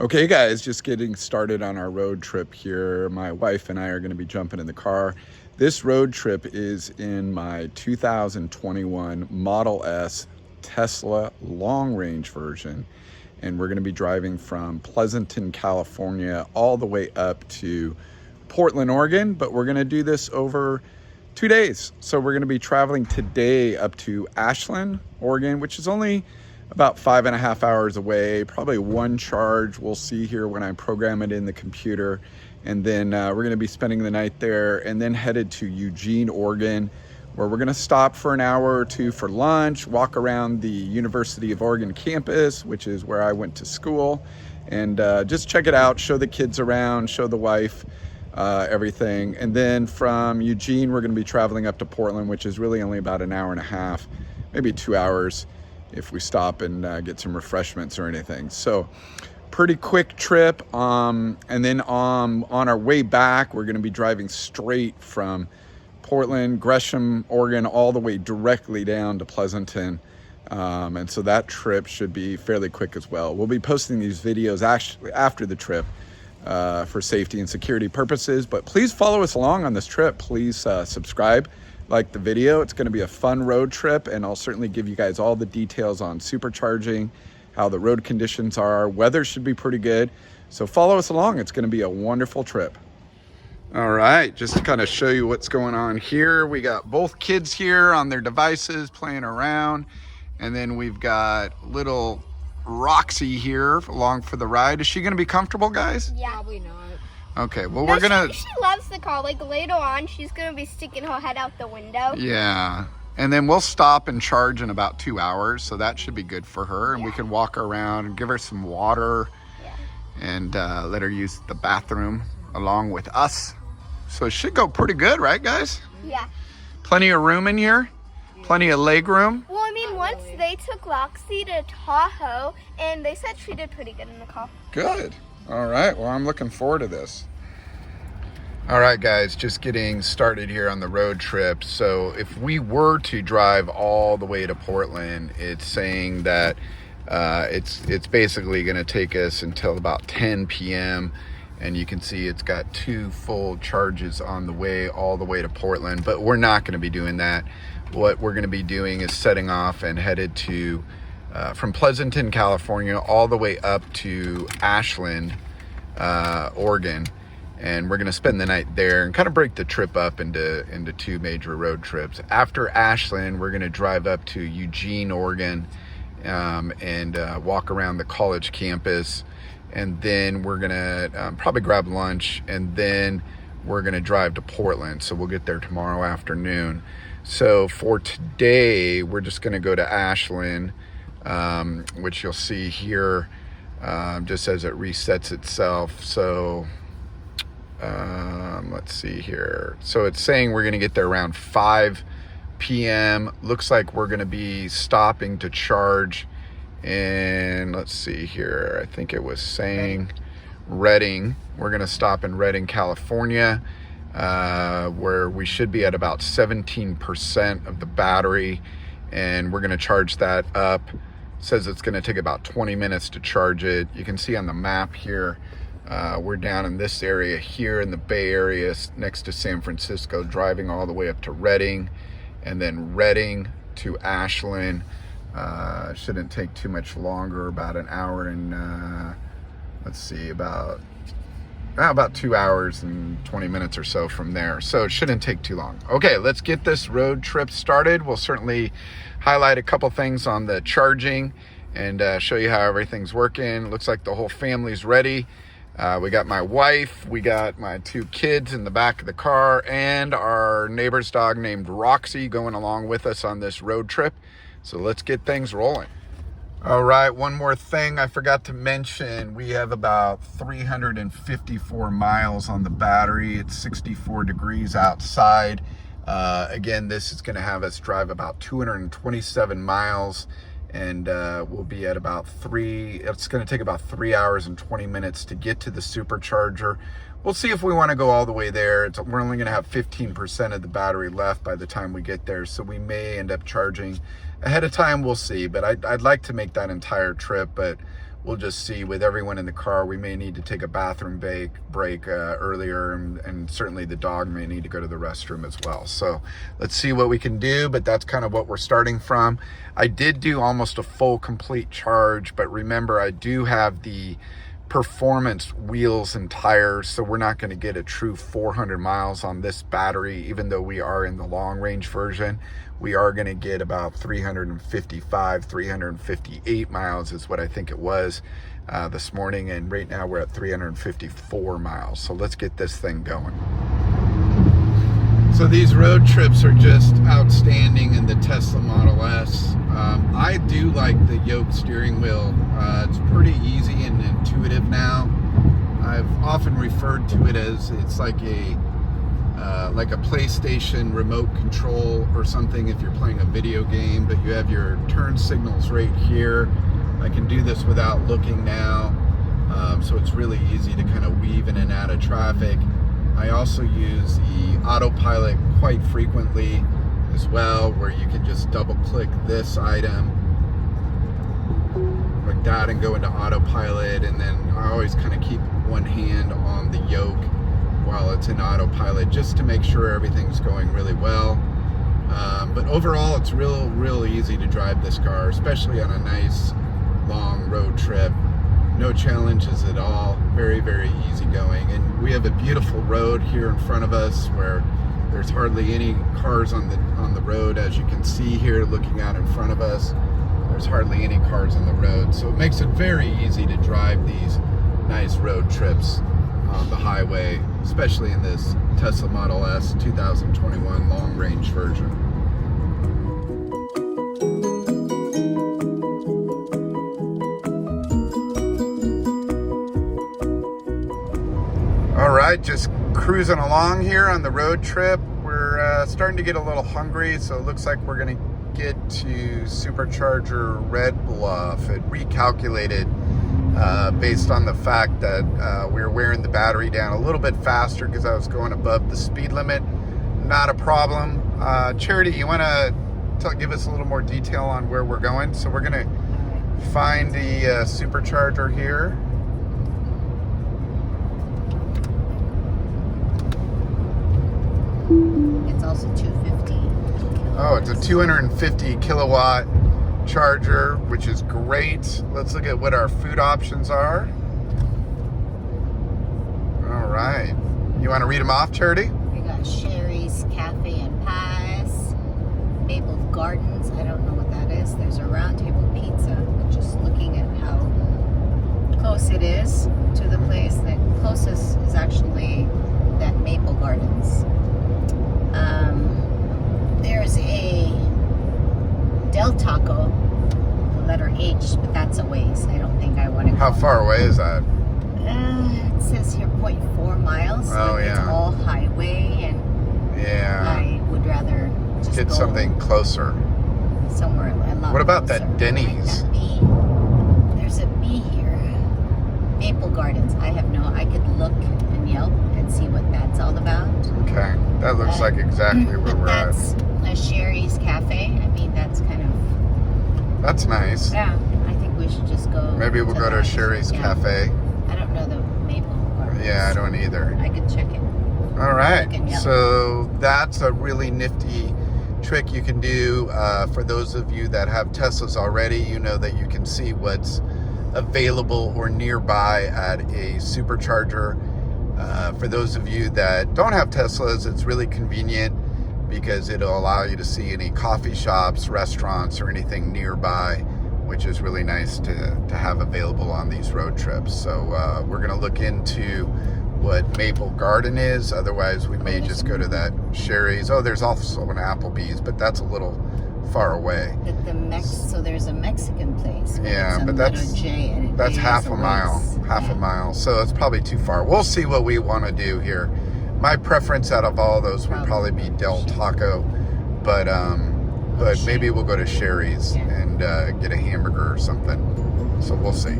Okay guys, just getting started on our road trip here. My wife and I are going to be jumping in the car. This road trip is in my 2021 Model S Tesla long range version. And we're going to be driving from Pleasanton, California, all the way up to Portland, Oregon. But we're going to do this over 2 days. So we're going to be traveling today up to Ashland, Oregon, which is only about 5.5 hours away, probably one charge. We'll see here when I program it in the computer. And then we're gonna be spending the night there and then headed to Eugene, Oregon, where we're gonna stop for an hour or two for lunch, walk around the University of Oregon campus, which is where I went to school, and just check it out, show the kids around, show the wife everything. And then from Eugene, we're gonna be traveling up to Portland, which is really only about an hour and a half, maybe 2 hours, if we stop and get some refreshments or anything. So pretty quick trip. And then on our way back, we're going to be driving straight from Portland, Gresham, Oregon, all the way directly down to Pleasanton. And so that trip should be fairly quick as well. We'll be posting these videos actually after the trip for safety and security purposes, but please follow us along on this trip. Please subscribe, like the video. It's going to be a fun road trip, and I'll certainly give you guys all the details on supercharging, how the road conditions are. Weather should be pretty good, so follow us along. It's going to be a wonderful trip. All right, just to kind of show you what's going on here, we got both kids here on their devices playing around, and then we've got little Roxy here along for the ride. Is she going to be comfortable, guys? Yeah. Probably not. Okay, well, we're gonna... She loves the car. Like, later on, she's gonna be sticking her head out the window. Yeah, and then we'll stop and charge in about 2 hours, so that should be good for her, and we can walk around and give her some water, and let her use the bathroom along with us. So it should go pretty good, right, guys? Yeah. Plenty of room in here? Plenty of leg room? Well, I mean, once they took Roxy to Tahoe, and they said she did pretty good in the car. Good. All right, well, I'm looking forward to this. All right, guys, just getting started here on the road trip. So if we were to drive all the way to Portland, it's saying that it's basically going to take us until about 10 p.m. And you can see it's got 2 full charges on the way, all the way to Portland. But we're not going to be doing that. What we're going to be doing is setting off and headed to from Pleasanton, California, all the way up to Ashland, Oregon. And we're going to spend the night there and kind of break the trip up into 2 major road trips. After Ashland, we're going to drive up to Eugene, Oregon, and walk around the college campus. And then we're going to probably grab lunch, and then we're going to drive to Portland. So we'll get there tomorrow afternoon. So for today, we're just going to go to Ashland, which you'll see here just as it resets itself. So let's see here. So it's saying we're going to get there around 5 p.m. Looks like we're going to be stopping to charge in, let's see here, I think it was saying Redding. We're going to stop in Redding, California, where we should be at about 17% of the battery, and we're going to charge that up. It says it's going to take about 20 minutes to charge it. You can see on the map here, we're down in this area here in the Bay Area next to San Francisco, driving all the way up to Redding, and then Redding to Ashland. Shouldn't take too much longer, about an hour and let's see, about 2 hours and 20 minutes or so from there. So it shouldn't take too long. Okay, let's get this road trip started. We'll certainly highlight a couple things on the charging and show you how everything's working. Looks like the whole family's ready. We got my wife, we got my 2 kids in the back of the car, and our neighbor's dog named Roxy going along with us on this road trip. So let's get things rolling. All right, one more thing I forgot to mention. We have about 354 miles on the battery. It's 64 degrees outside. Again, this is gonna have us drive about 227 miles, and we'll be at about it's gonna take about 3 hours and 20 minutes to get to the supercharger. We'll see if we wanna go all the way there. We're only gonna have 15% of the battery left by the time we get there, so we may end up charging ahead of time. We'll see, but I'd like to make that entire trip, but we'll just see with everyone in the car. We may need to take a bathroom break earlier, and certainly the dog may need to go to the restroom as well. So let's see what we can do, but that's kind of what we're starting from. I did do almost a full complete charge, but remember, I do have the performance wheels and tires, so we're not going to get a true 400 miles on this battery. Even though we are in the long range version, we are going to get about 355, 358 miles is what I think it was this morning, and right now we're at 354 miles. So let's get this thing going. So these road trips are just outstanding in the Tesla Model S. I do like the yoke steering wheel. It's pretty easy and intuitive now. I've often referred to it as it's like a PlayStation remote control or something if you're playing a video game, but you have your turn signals right here. I can do this without looking now, so it's really easy to kind of weave in and out of traffic. I also use the autopilot quite frequently as well, where you can just double click this item like that and go into autopilot, and then I always kind of keep one hand on the yoke while it's in autopilot just to make sure everything's going really well. But overall, it's real easy to drive this car, especially on a nice long road trip. No challenges at all. Very easy going. And we have a beautiful road here in front of us where there's hardly any cars on the road. As you can see here, looking out in front of us, there's hardly any cars on the road. So it makes it very easy to drive these nice road trips on the highway, especially in this Tesla Model S 2021 long range version. All right, just cruising along here on the road trip. We're starting to get a little hungry, so it looks like we're gonna get to Supercharger Red Bluff. It recalculated based on the fact that we were wearing the battery down a little bit faster because I was going above the speed limit. Not a problem. Charity, you wanna give us a little more detail on where we're going? So we're gonna find the Supercharger here. It's also 250 kilowatts. Oh, it's a 250 kilowatt charger, which is great. Let's look at what our food options are. All right. You want to read them off, Charity? We got Sherry's Cafe and Pies, Maple Gardens. I don't know what that is. There's a Round Table Pizza. Just looking at how close it is to the place. The closest is actually that Maple Gardens. There's a Del Taco, the letter H, but that's a ways. I don't think I want to go. How far away is that? It says here 0.4 miles. Oh, Like yeah. It's all highway, and Yeah. I would rather just Get go something closer. somewhere a lot What about closer. that Denny's? Like that B. There's a B here. Maple Gardens. I could look and Yelp and see what that's all about. Okay. That looks like exactly where But we're at. that's a Sherry's Cafe. I mean, that's kind of... That's nice. Yeah, I think we should just go... Maybe we'll go to that. Sherry's Yeah. Cafe. I don't know the Maple Gardens. Yeah, I don't either. I could check it. All right, Look and Yelp. so that's a really nifty trick you can do. For those of you that have Teslas already, you know that you can see what's available or nearby at a supercharger. For those of you that don't have Teslas, it's really convenient because it'll allow you to see any coffee shops, restaurants, or anything nearby, which is really nice to have available on these road trips. So we're gonna look into what Maple Garden is. Otherwise, we may just go to that Sherry's. Oh, there's also an Applebee's, but that's a little far away. So there's a Mexican place. Yeah, It's but on that's letter J, and that's J is half a mile. ways. Half Yeah. a mile. So it's probably too far. We'll see what we want to do here. My preference out of all those would probably be Del Taco, but maybe we'll go to Sherry's Yeah. and get a hamburger or something. So we'll see.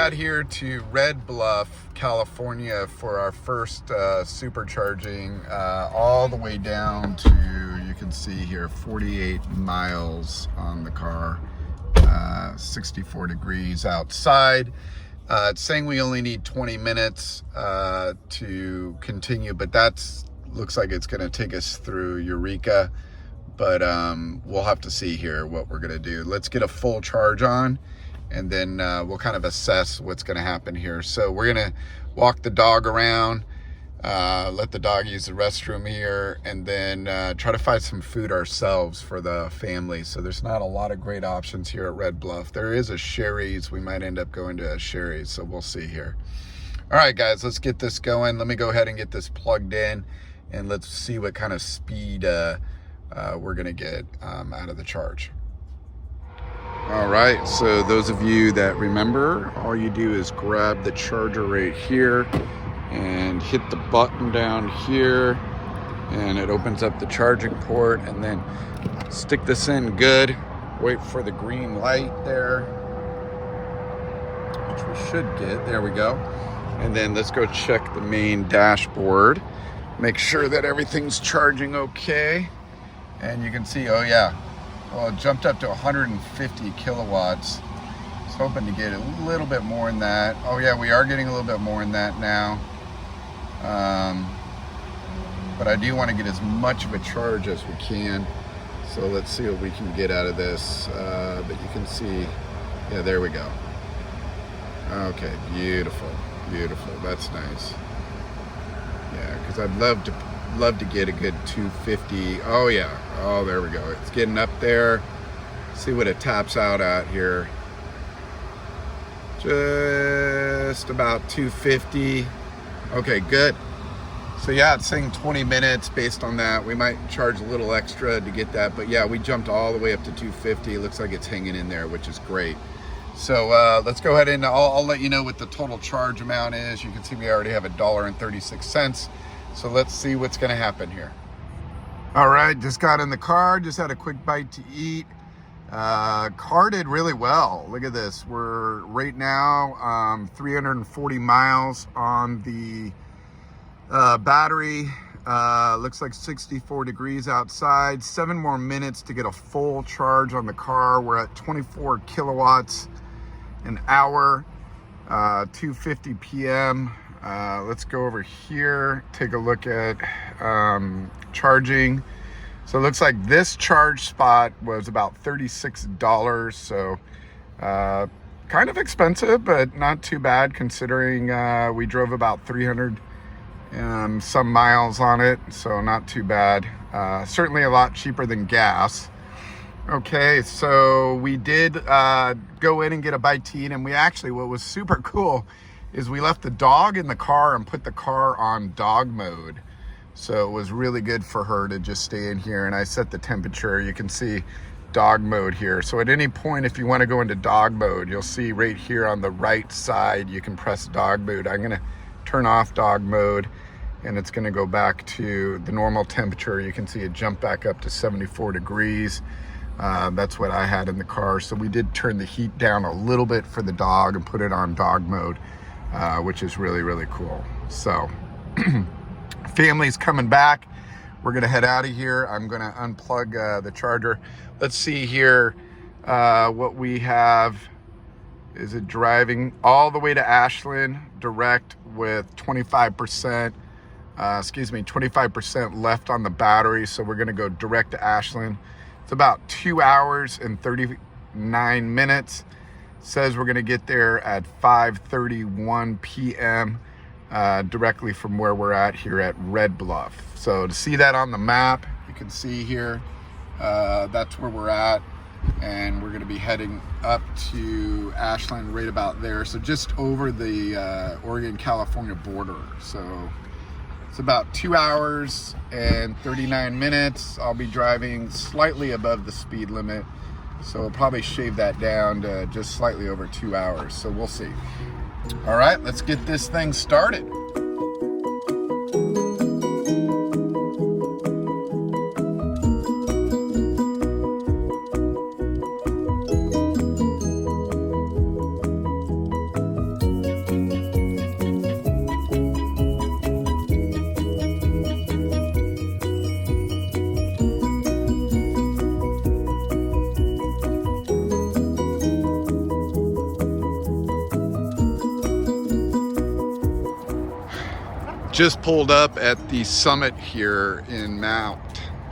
got here to Red Bluff, California for our first supercharging, all the way down to, you can see here, 48 miles on the car, 64 degrees outside. It's saying we only need 20 minutes to continue, but looks like it's gonna take us through Eureka, but we'll have to see here what we're gonna do. Let's get a full charge on, and then we'll kind of assess what's gonna happen here. So we're gonna walk the dog around, let the dog use the restroom here, and then try to find some food ourselves for the family. So there's not a lot of great options here at Red Bluff. There is a Sherry's. We might end up going to a Sherry's, so we'll see here. All right, guys, let's get this going. Let me go ahead and get this plugged in, and let's see what kind of speed we're gonna get out of the charge. All right, so those of you that remember, all you do is grab the charger right here and hit the button down here, and it opens up the charging port, and then stick this in good. Wait for the green light there, which we should get. There we go. And then let's go check the main dashboard. Make sure that everything's charging okay. And you can see, oh yeah, well, it jumped up to 150 kilowatts. I was hoping to get a little bit more than that. Oh yeah, we are getting a little bit more than that now. But I do want to get as much of a charge as we can. So let's see what we can get out of this. But you can see, yeah, there we go. Okay, beautiful, beautiful. That's nice. Yeah, because I'd love to get a good 250. Oh yeah, oh there we go. It's getting up there. See what it taps out at here. Just about 250. Okay, good. So yeah, it's saying 20 minutes based on that. We might charge a little extra to get that, but yeah, we jumped all the way up to 250. It looks like it's hanging in there, which is great. So let's go ahead and I'll let you know what the total charge amount is. You can see we already have $1.36. So let's see what's gonna happen here. All right, just got in the car, just had a quick bite to eat. Car did really well. Look at this. We're right now 340 miles on the battery. Looks like 64 degrees outside. 7 more minutes to get a full charge on the car. We're at 24 kilowatts an hour, 2:50 p.m. Let's go over here, take a look at charging. So it looks like this charge spot was about $36. So kind of expensive, but not too bad considering we drove about 300 some miles on it. So not too bad. Certainly a lot cheaper than gas. Okay, so we did go in and get a bite to eat, and we actually, what was super cool is we left the dog in the car and put the car on dog mode. So it was really good for her to just stay in here, and I set the temperature. You can see dog mode here. So at any point, if you want to go into dog mode, you'll see right here on the right side, you can press dog mode. I'm gonna turn off dog mode, and it's gonna go back to the normal temperature. You can see it jump back up to 74 degrees. That's what I had in the car. So we did turn the heat down a little bit for the dog and put it on dog mode, which is really, really cool. So family's coming back. We're gonna head out of here. I'm gonna unplug the charger. Let's see here what we have. Is it driving all the way to Ashland direct with 25%, 25% left on the battery. So we're gonna go direct to Ashland. It's about 2 hours and 39 minutes. It says we're gonna get there at 5:31 p.m. Directly from where we're at here at Red Bluff. So to see that on the map, you can see here, that's where we're at. And we're gonna be heading up to Ashland right about there. So just over the Oregon-California border. So it's about 2 hours and 39 minutes. I'll be driving slightly above the speed limit. So we'll probably shave that down to just slightly over 2 hours. So we'll see. All right, let's get this thing started. Just pulled up at the summit here in Mount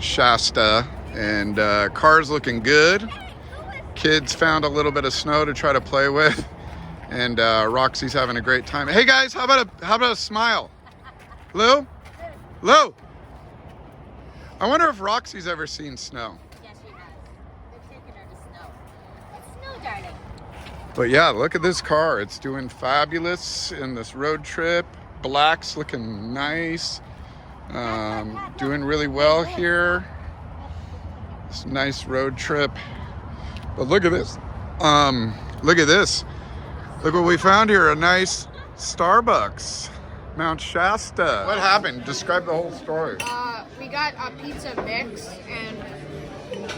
Shasta, and car's looking good. Kids found a little bit of snow to try to play with, and Roxy's having a great time. Hey guys, how about a smile? Lou? Lou? I wonder if Roxy's ever seen snow. Yes, she has. They're taking her to snow. It's snow, darling. But yeah, look at this car. It's doing fabulous in this road trip. Black's looking nice. Doing really well here. This nice road trip. But look at this. Look at this. Look what we found here. A nice Starbucks. Mount Shasta. What happened? Describe the whole story. We got a pizza mix, and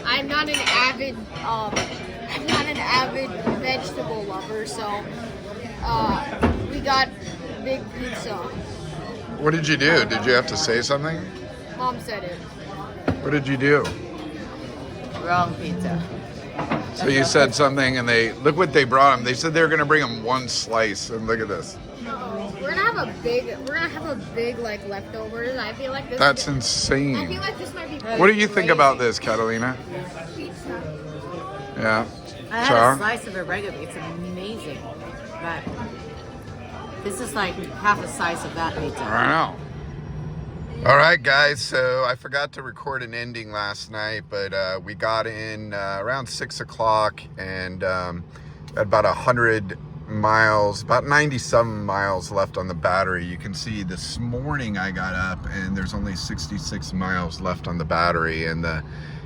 I'm not an avid vegetable lover, so we got big pizza. What did you do? Did you have to say something? Mom said it. What did you do? Wrong pizza. So you said something, and look what they brought them. They said they were going to bring them one slice, and look at this. We're gonna have a big like leftovers. I feel like this. That's I insane. feel like this might be. What do you think about this, Catalina? Pizza. Yeah. I had Char? a slice of a regular. It's amazing, but this is like half a slice of that pizza. I know. All right, guys. So I forgot to record an ending last night, but we got in around 6 o'clock and had about 100 miles, about 97 miles left on the battery. You can see this morning I got up and there's only 66 miles left on the battery, and the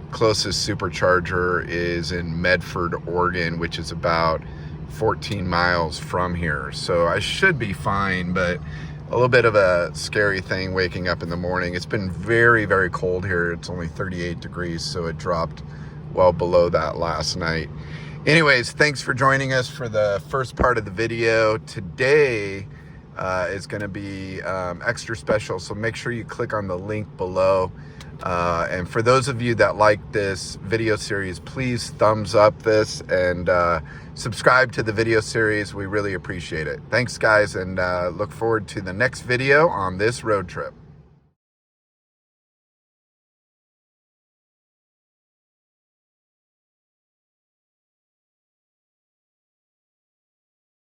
closest supercharger is in Medford, Oregon, which is about 14 miles from here. So I should be fine, but a little bit of a scary thing waking up in the morning. It's been very, very cold here. It's only 38 degrees, so it dropped well below that last night. Anyways, thanks for joining us for the first part of the video. Today is going to be extra special, so make sure you click on the link below. And for those of you that like this video series, please thumbs up this and subscribe to the video series. We really appreciate it. Thanks, guys, and look forward to the next video on this road trip.